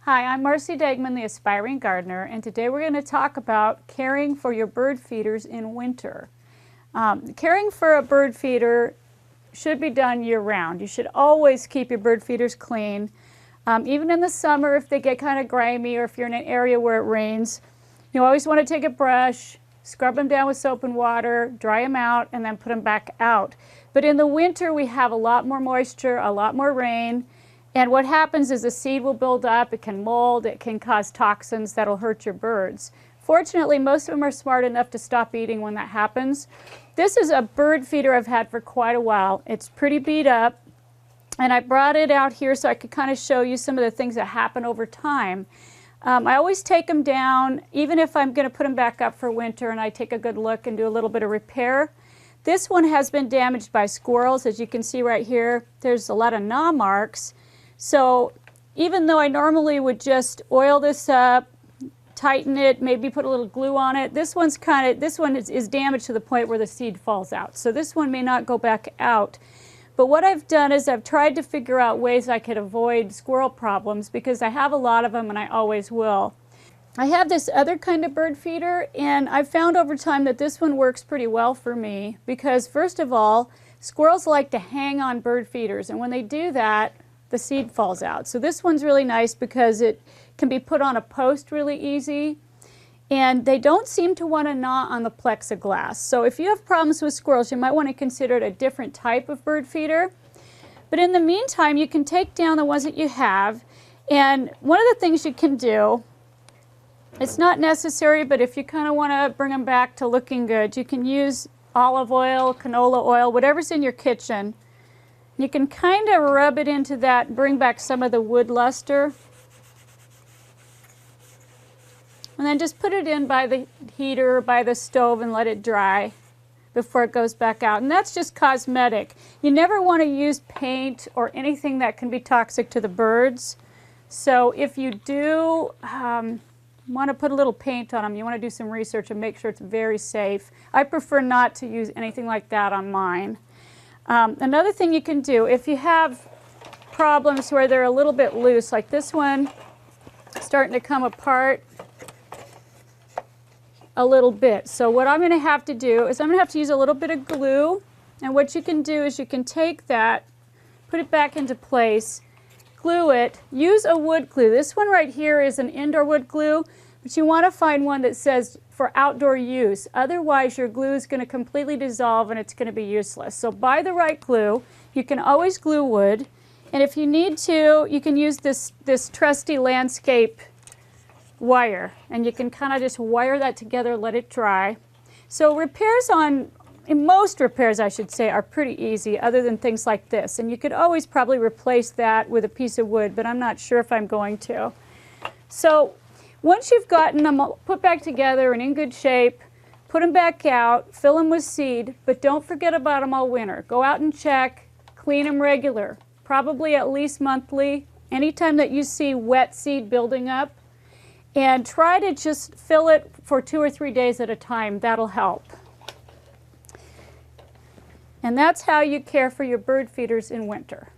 Hi, I'm Marcy Degman, the Aspiring Gardener, and today we're going to talk about caring for your bird feeders in winter. Caring for a bird feeder should be done year-round. You should always keep your bird feeders clean. Even in the summer, if they get kind of grimy or if you're in an area where it rains, you always want to take a brush, scrub them down with soap and water, dry them out, and then put them back out. But in the winter, we have a lot more moisture, a lot more rain. And what happens is the seed will build up, it can mold, it can cause toxins that'll hurt your birds. Fortunately, most of them are smart enough to stop eating when that happens. This is a bird feeder I've had for quite a while. It's pretty beat up, and I brought it out here so I could kind of show you some of the things that happen over time. I always take them down, even if I'm going to put them back up for winter, and I take a good look and do a little bit of repair. This one has been damaged by squirrels. As you can see right here, there's a lot of gnaw marks. So even though I normally would just oil this up, tighten it, maybe put a little glue on it, this one is damaged to the point where the seed falls out. So this one may not go back out. But what I've done is I've tried to figure out ways I could avoid squirrel problems because I have a lot of them and I always will. I have this other kind of bird feeder, and I've found over time that this one works pretty well for me because, first of all, squirrels like to hang on bird feeders, and when they do that, the seed falls out. So this one's really nice because it can be put on a post really easy, and they don't seem to want to gnaw on the plexiglass. So if you have problems with squirrels, you might want to consider a different type of bird feeder. But in the meantime, you can take down the ones that you have, and one of the things you can do, it's not necessary, but if you kind of want to bring them back to looking good, you can use olive oil, canola oil, whatever's in your kitchen. You can kind of rub it into that, bring back some of the wood luster. And then just put it in by the heater or by the stove and let it dry before it goes back out. And that's just cosmetic. You never want to use paint or anything that can be toxic to the birds. So if you do want to put a little paint on them, you want to do some research and make sure it's very safe. I prefer not to use anything like that on mine. Another thing you can do, if you have problems where they're a little bit loose, like this one starting to come apart a little bit. So what I'm going to have to do is I'm going to have to use a little bit of glue, and what you can do is you can take that, put it back into place, glue it, use a wood glue. This one right here is an indoor wood glue, but you want to find one that says for outdoor use. Otherwise, your glue is going to completely dissolve and it's going to be useless. So buy the right glue. You can always glue wood. And if you need to, you can use this trusty landscape wire. And you can kind of just wire that together, let it dry. So most repairs, I should say, are pretty easy other than things like this. And you could always probably replace that with a piece of wood, but I'm not sure if I'm going to. So once you've gotten them put back together and in good shape, put them back out, fill them with seed, but don't forget about them all winter. Go out and check, clean them regular, probably at least monthly, anytime that you see wet seed building up, and try to just fill it for 2 or 3 days at a time. That'll help. And that's how you care for your bird feeders in winter.